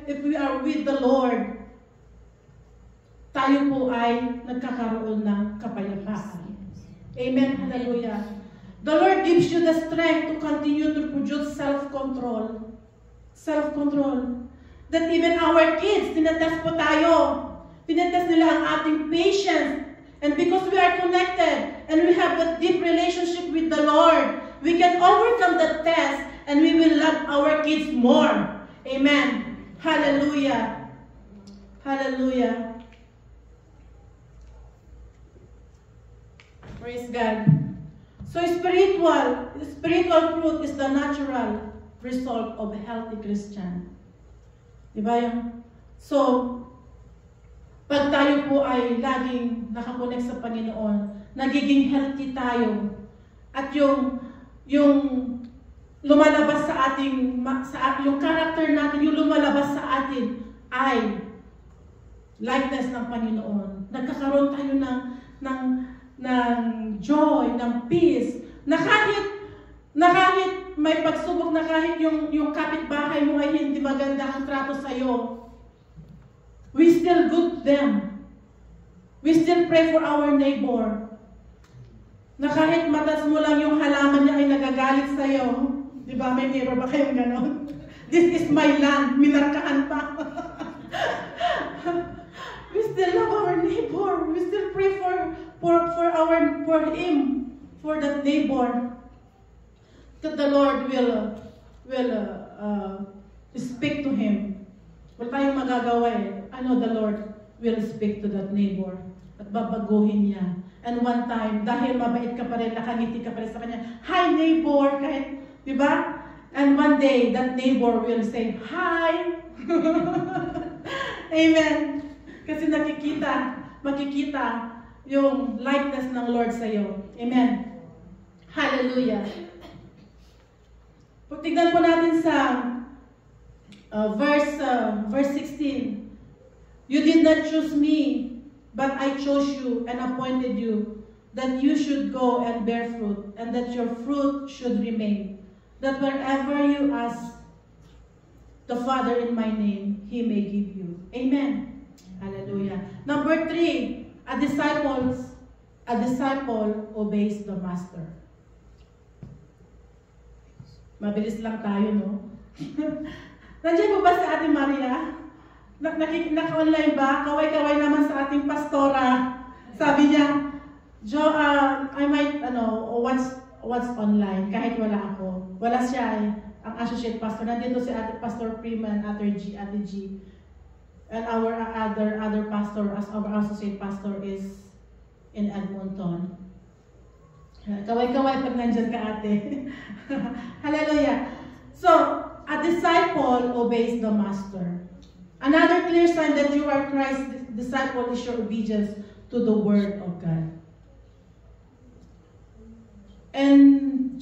[SPEAKER 6] if we are with the Lord, tayo po ay nagkakaroon ng kapayapaan. Amen. Hallelujah. The Lord gives you the strength to continue to produce self-control. Self-control. That even our kids, tinatest po tayo. Tinatest nila ang ating patience. And because we are connected and we have a deep relationship with the Lord, we can overcome the test and we will love our kids more. Amen. Hallelujah. Hallelujah. Praise God. So spiritual fruit is the natural result of a healthy Christian. Diba yung? So, pag tayo po ay laging nakakonek sa Panginoon, nagiging healthy tayo. At yung lumalabas sa ating, yung character natin, yung lumalabas sa atin ay likeness ng Panginoon. Nagkakaroon tayo ng joy, ng peace, na kahit may pagsubok, na kahit yung kapitbahay mo ay hindi maganda ang trato sa'yo, we still good them. We still pray for our neighbor. Na kahit matas mo lang yung halaman niya ay nagagalit sa'yo. Di ba? May neighbor ba kayong ganon? This is my land. Minarkaan pa. We still love our neighbor. We still pray for him, for that neighbor. That the Lord will speak to him. Wala tayong magagawa eh. I know the Lord will speak to that neighbor at babaguhin niya. And one time, dahil mabait ka pa rin, nakangiti ka pa rin sa kanya, hi neighbor, kahit, di ba? And one day, that neighbor will say, hi! Amen. Kasi makikita yung likeness ng Lord sa iyo. Amen. Hallelujah. Tignan po natin sa verse 16. You did not choose me, but I chose you and appointed you, that you should go and bear fruit, and that your fruit should remain, that wherever you ask the Father in my name, He may give you. Amen. Hallelujah. Number 3, a disciple obeys the master. Mabilis lang tayo, no? Nandiyan po ba si Ate Maria? Naka-online ba? Kaway-kaway naman sa ating pastora. Sabi niya, Jo, I might, what's online, kahit wala ako. Wala siya ang associate pastor. Nandito si Ate Pastor Freeman, Ate G. And our other pastor, as our associate pastor, is in Edmonton. Kaway-kaway pag nandyan ka, ate. Hallelujah. So, a disciple obeys the master. Another clear sign that you are Christ's disciple is your obedience to the Word of God. In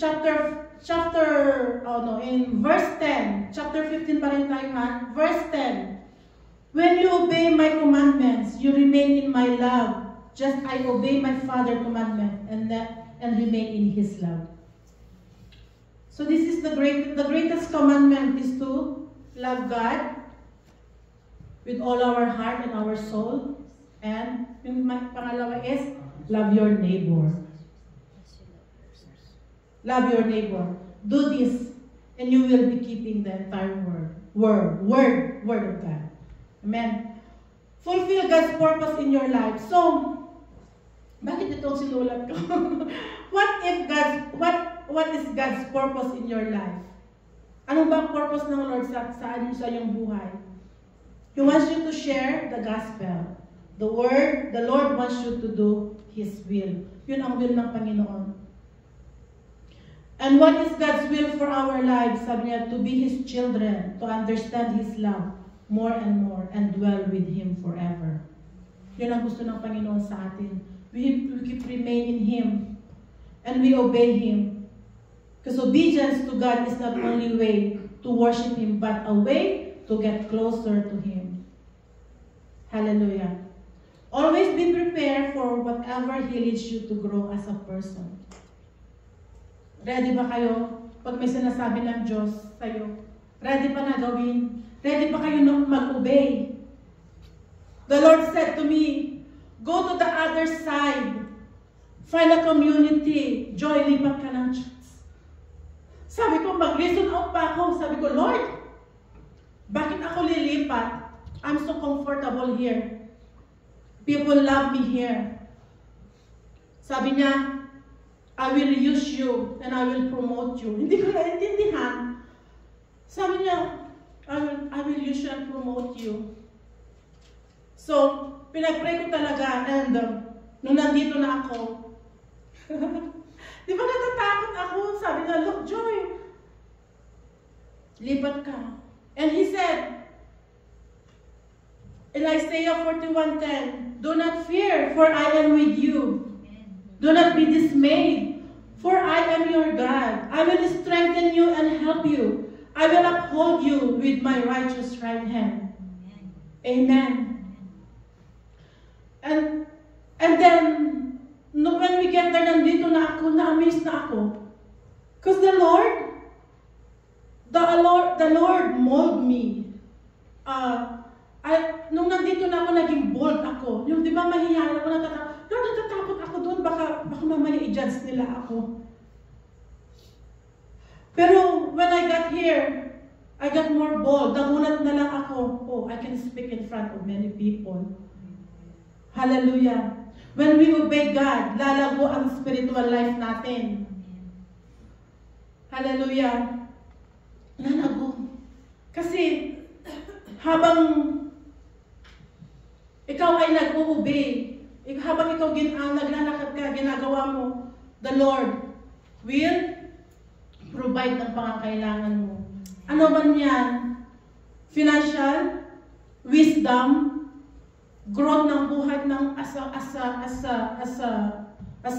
[SPEAKER 6] in verse 10, chapter 15 pa rin tayo ha, verse 10, when you obey my commandments, you remain in my love, just I obey my Father's commandment and remain in His love. So this is the greatest commandment is to love God with all our heart and our soul, and yung pangalawa is love your neighbor. Love your neighbor. Do this, and you will be keeping the entire word of God. Amen. Fulfill God's purpose in your life. So, bakit itong sinulat ko? What is God's purpose in your life? Ano ba ang purpose ng Lord sa iyong buhay? He wants you to share the gospel. The word, the Lord wants you to do His will. Yun ang will ng Panginoon. And what is God's will for our lives? Sabi niya, to be His children, to understand His love more and more, and dwell with Him forever. Yun ang gusto ng Panginoon sa atin. We keep remain in Him, and we obey Him. Because obedience to God is not only way to worship Him, but a way to get closer to Him. Hallelujah. Always be prepared for whatever He leads you to grow as a person. Ready ba kayo? Pag may sinasabi ng Diyos sa'yo, ready pa na gawin? Ready pa kayo mag-obey? The Lord said to me, go to the other side. Find a community. Joy, lipat ka ng church. Sabi ko, mag-reason out pa ako. Sabi ko, Lord, bakit ako lilipat? I'm so comfortable here. People love me here. Sabi niya, I will use you and I will promote you. Hindi ko naintindihan. Sabi niya, I will use you and promote you. So, pinag-pray ko talaga, and nung nandito na ako, di ba natatakot ako? Sabi niya, look, Joy, lipat ka. And He said, in Isaiah 41:10, do not fear, for I am with you. Do not be dismayed, for I am your God. I will strengthen you and help you. I will uphold you with my righteous right hand. Amen. And then, no, when we get there, nandito na ako, na-amaze na ako. Because the Lord mold me. Nung nandito na ako, naging bold ako. Yung di ba mahihayin ako, natatakot ako doon, baka mamaya i-judge nila ako. Pero when I got here, I got more bold. Nagulat na lang ako, oh, I can speak in front of many people. Hallelujah. When we obey God, lalago ang spiritual life natin. Hallelujah. Lalago. Kasi, habang ikaw ay nag-obey, habang ikaw naglalakad ka, ginagawa mo, the Lord will provide ng pangangailangan mo. Ano man yan? Financial, wisdom, growth ng buhay ng as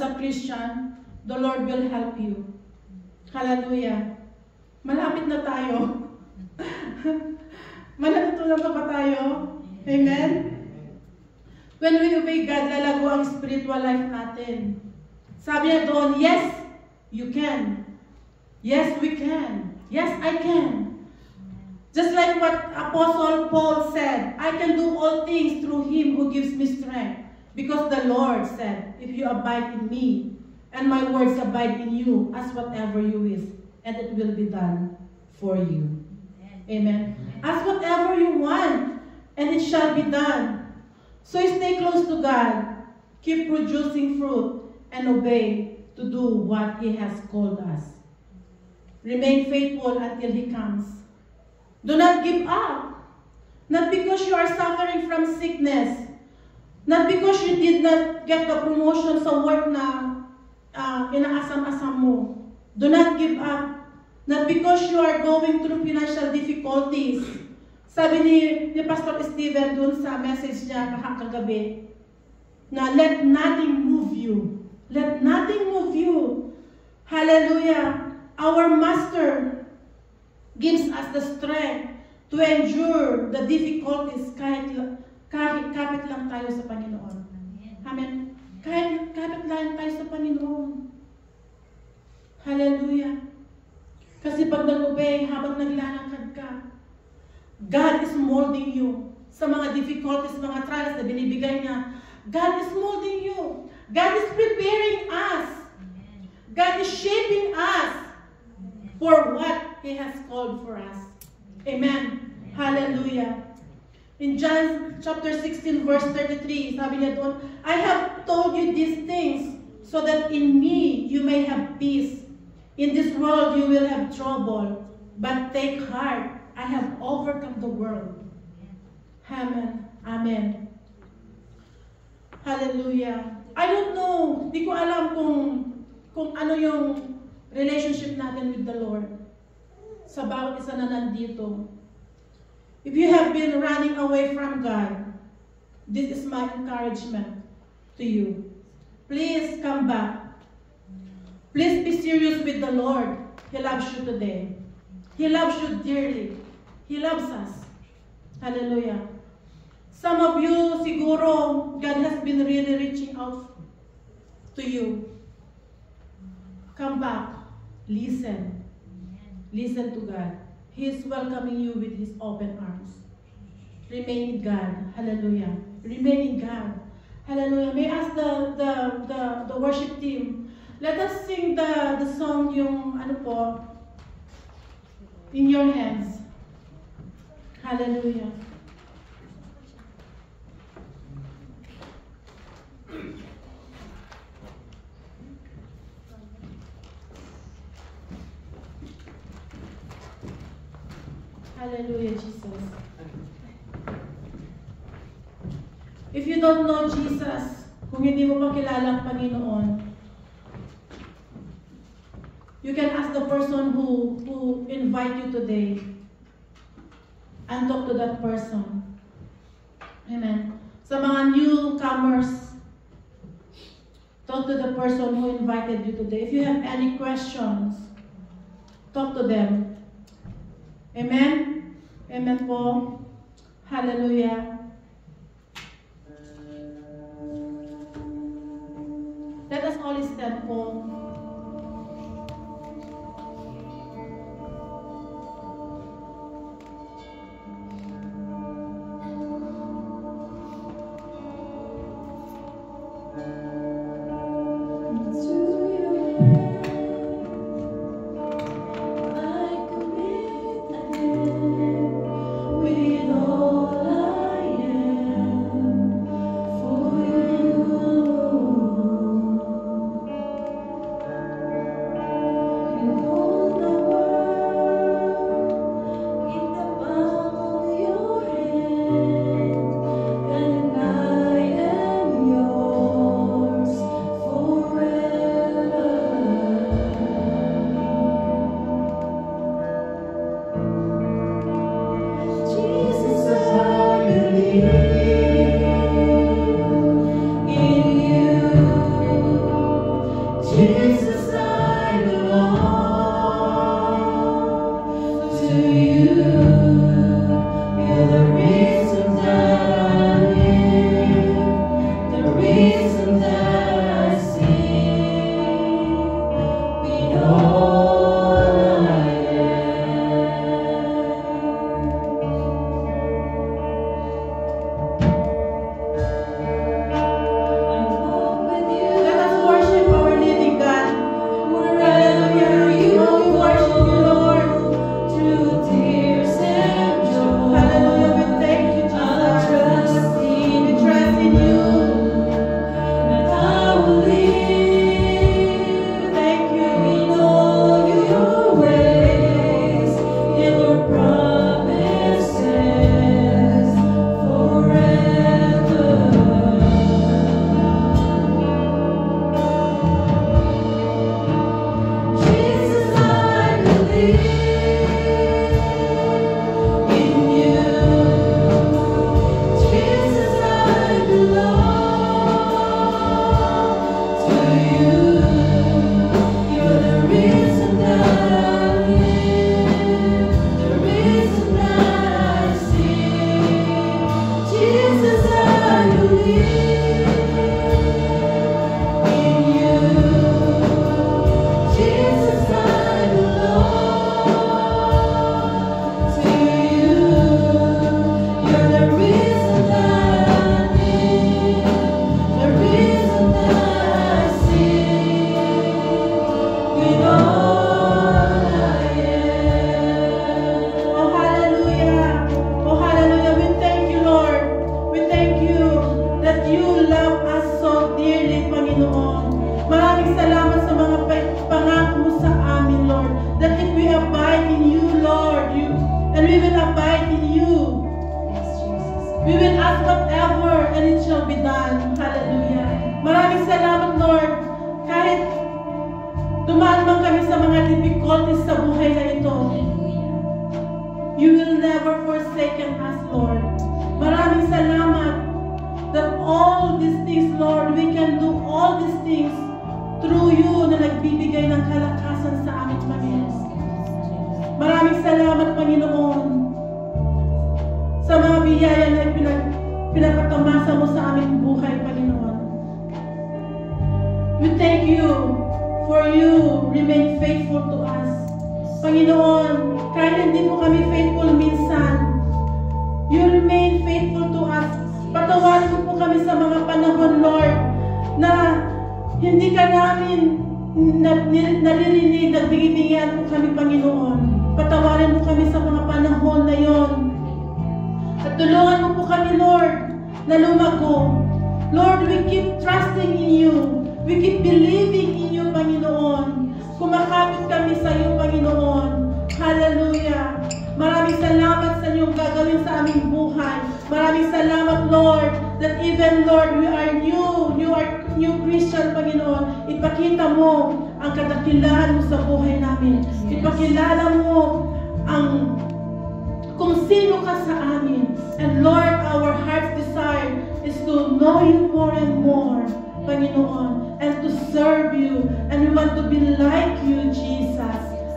[SPEAKER 6] a Christian, the Lord will help you. Hallelujah. Malapit na tayo. Manatutunan pa ba tayo? Amen? When we obey God, lalago ang spiritual life natin. Sabi niya doon, yes, you can. Yes, we can. Yes, I can. Just like what Apostle Paul said, I can do all things through Him who gives me strength. Because the Lord said, if you abide in me, and my words abide in you, ask whatever you wish, and it will be done for you. Amen. Ask whatever you want, and it shall be done. So stay close to God, keep producing fruit, and obey to do what He has called us. Remain faithful until He comes. Do not give up. Not because you are suffering from sickness. Not because you did not get the promotion sa work na inaasam-asam mo. Do not give up. Not because you are going through financial difficulties. Sabi ni Pastor Steven dun sa message niya kagabi, na let nothing move you. Let nothing move you. Hallelujah. Our Master gives us the strength to endure the difficulties kahit kapit lang tayo sa Panginoon. Amen. Kahit kapit lang tayo sa Panginoon. Hallelujah. Kasi pag nag-obey, habang naglalakad ka, God is molding you sa mga difficulties, mga trials na binibigay niya. God is molding you. God is preparing us. God is shaping us for what He has called for us. Amen. Hallelujah. In John chapter 16 verse 33, sabi niya doon, I have told you these things so that in me you may have peace. In this world you will have trouble, but take heart, I have overcome the world. Amen. Amen. Hallelujah. I don't know, di ko alam kung ano yung relationship natin with the Lord sa bawat isa na nandito. If you have been running away from God, this is my encouragement to you. Please come back. Please be serious with the Lord. He loves you today. He loves you dearly. He loves us. Hallelujah. Some of you, siguro, God has been really reaching out to you. Come back. Listen. Listen to God. He is welcoming you with His open arms. Remain in God. Hallelujah. Remain in God. Hallelujah. May I ask the worship team, let us sing the song yung ano po, in your hands. Hallelujah. Hallelujah, Jesus. If you don't know Jesus, kung hindi mo pa kilala ang Panginoon, you can ask the person who invite you today and talk to that person. Amen. Sa mga newcomers, talk to the person who invited you today. If you have any questions, talk to them. Amen? Amen po. Hallelujah. cellphone.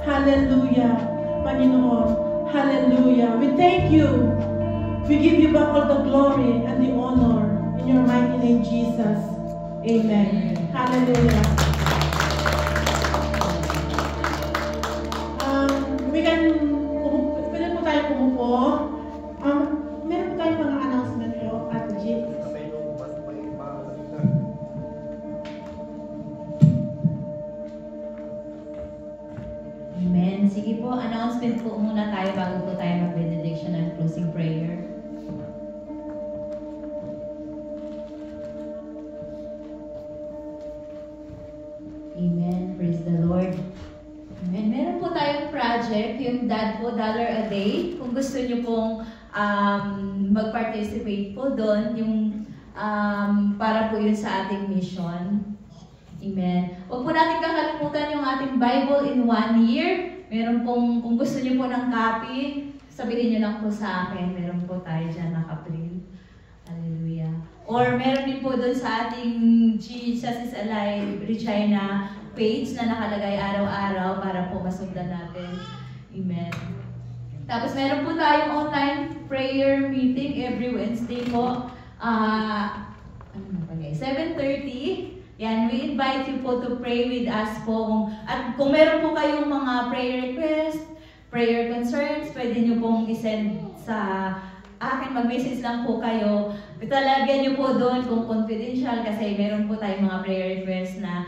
[SPEAKER 6] Hallelujah, Panginoon. Hallelujah. We thank you. We give you back all the glory and the honor. In your mighty name, Jesus. Amen. Hallelujah.
[SPEAKER 2] kung gusto nyo pong mag-participate po doon, yung para po yun sa ating mission. Amen. Huwag po natin kakalimutan yung ating Bible in 1 year. Meron pong, kung gusto nyo po ng copy, sabihin nyo lang po sa akin. Meron po tayo dyan nakaprint. Hallelujah. Or meron din po doon sa ating Jesus is Alive Regina page na nakalagay araw-araw para po masundan natin. Amen. Tapos meron po tayong online prayer meeting every Wednesday po. 7:30. Yan, we invite you po to pray with us po. At kung meron po kayong mga prayer requests, prayer concerns, pwede nyo pong isend sa akin, mag-message lang po kayo. Talagyan nyo po doon kung confidential kasi meron po tayong mga prayer requests na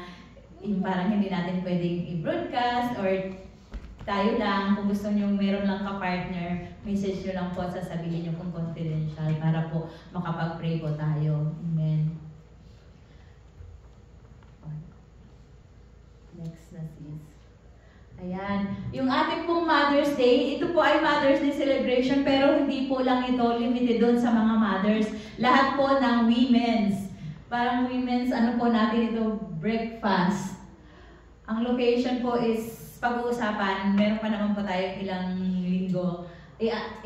[SPEAKER 2] yung parang hindi natin pwedeng i-broadcast or tayo lang. Kung gusto nyo meron lang ka-partner, message nyo lang po, sasabihin nyo kung confidential para po makapag-pray po tayo. Amen. Next na sis. Ayan. Yung ating pong Mother's Day, ito po ay Mother's Day celebration pero hindi po lang ito limited doon sa mga mothers. Lahat po ng women's. Parang women's, ano po natin ito, breakfast. Ang location po is pag-uusapan, meron pa naman po tayo ilang linggo.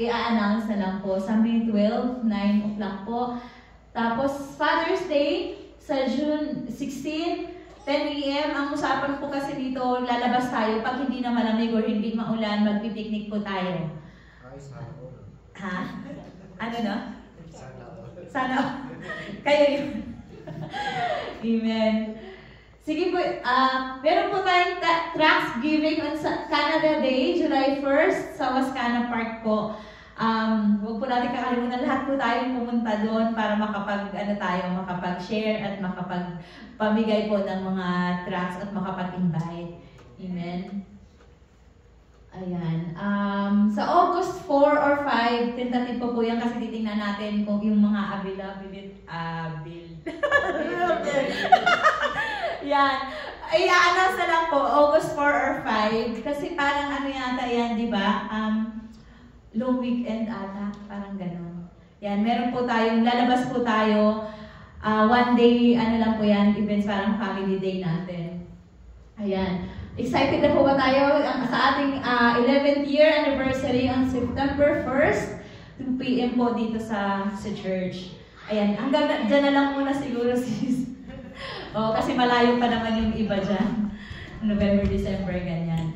[SPEAKER 2] I-announce na lang po sa May 12, 9 o'clock po. Tapos Father's Day sa June 16, 10 a.m. Ang usapan po kasi dito, lalabas tayo pag hindi na malamig or hindi maulan, magpipiknik po tayo. Ha? Ano na? Sana. Kayo yun. Amen. Sige po, meron po tayong tracts giving on Canada Day, July 1st, sa Wascana Park po. Huwag po natin kakalimutan, lahat po tayo pumunta doon para makapag-share at makapagpamigay po ng mga tracts at makapag-invite. Amen. Ayan. Sa August 4 or 5, tentative po yan kasi titingnan natin kung yung mga yan. I-announce na lang po, August 4 or 5. Kasi parang ano yata yan, di ba? Long weekend ata, parang gano'n. Yan, meron po tayong, lalabas po tayo. One day, ano lang po yan, events, parang family day natin. Ayan. Excited na po ba tayo sa ating 11th year anniversary on September 1st, 2 p.m. po dito sa church. Ayan, hanggang dyan na lang muna siguro sis. Kasi malayo pa naman yung iba dyan. November, December, ganyan.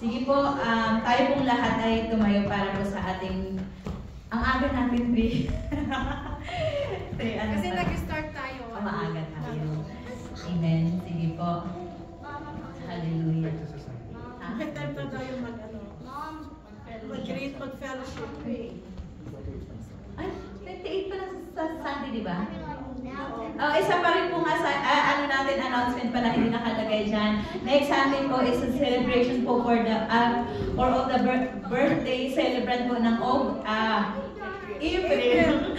[SPEAKER 2] Sige po, tayo pong lahat ay tumayo para po sa ating, ang aga natin 3.
[SPEAKER 1] Kasi nag-start tayo.
[SPEAKER 2] Maaga tayo. Amen. Sige po. Hallelujah.
[SPEAKER 6] May time na tayo mag-create, mag-fellowship.
[SPEAKER 2] Ay, 28 pa lang sa Sunday, di ba? Isa pa rin po nga sa, announcement pala, hindi nakalagay dyan. Next Sunday po is a celebration po for all the birthday celebrant po ng April.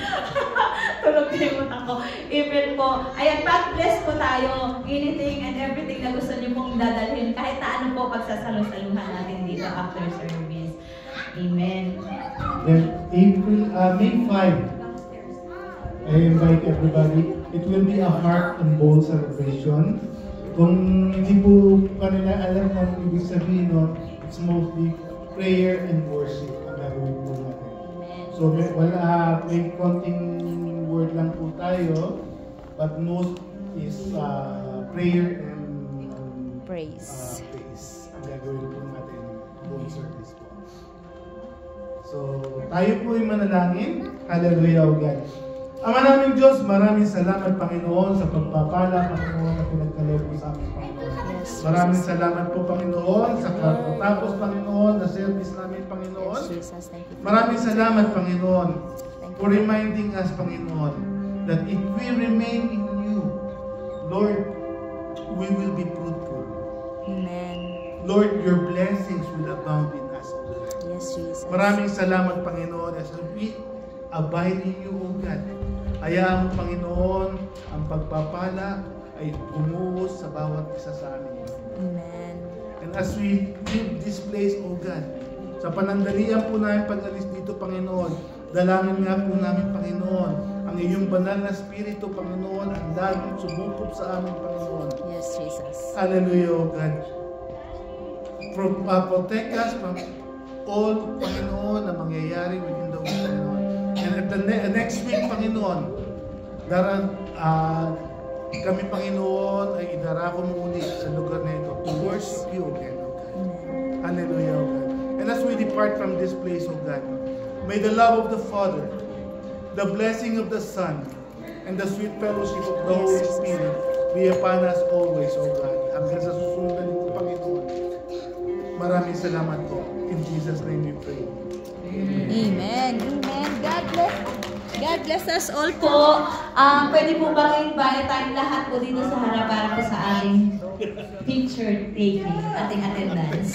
[SPEAKER 2] Tulog din mo ako. April po. Ayan, God-bless po tayo. Anything and everything na gusto niyo pong dadalhin. Kahit na ano po pagsasalo-saluhan natin dito after service. Amen.
[SPEAKER 5] Then, May 5. I invite everybody. It will be a heart and bowl celebration. Kung hindi po kanila alam na ibig sabihin nun, it's mostly prayer and worship ang gagawin po natin. So may konting word lang po tayo, but most is prayer and praise ang gagawin po natin buong service po. So tayo po ay manalangin. Hallelujah, O God. Ama naming Diyos, maraming salamat Panginoon sa pagpapala, Panginoon, na pinagkaloob mo sa aming Panginoon. Maraming salamat po Panginoon sa pagkatapos Panginoon na service namin Panginoon. Maraming salamat Panginoon for reminding us Panginoon that if we remain in you, Lord, we will be fruitful.
[SPEAKER 7] Amen.
[SPEAKER 5] Lord, your blessings will abound in us.
[SPEAKER 7] Yes, Jesus.
[SPEAKER 5] Maraming salamat Panginoon as we abide in you, O God. Hayaan mo, Panginoon, ang pagpapala ay bumuhos sa bawat isa sa amin.
[SPEAKER 7] Amen.
[SPEAKER 5] And as we leave this place, O God, Sa panandalian po namin pag-alis dito, Panginoon, dalangin nga po namin, Panginoon, ang iyong banal na Espiritu, Panginoon, ang laging sumukop sa amin, Panginoon.
[SPEAKER 7] Yes, Jesus.
[SPEAKER 5] Hallelujah, O God. Protect us from all, Panginoon, na mangyayari within the week, Panginoon. And at the next week, Panginoon, kami, Panginoon, ay idarako mo ulit sa lugar na ito to worship you again, O God. Hallelujah, O God. And as we depart from this place, O God, may the love of the Father, the blessing of the Son, and the sweet fellowship of the Holy Spirit be upon us always, O God. Hanggang sa susunod na nito, Panginoon. Maraming salamat po. In Jesus' name we pray.
[SPEAKER 7] Amen. Amen. God bless us all
[SPEAKER 2] Po, pwede po ba invite tayong lahat po dito sa harap para po sa ating picture taking, ating attendance.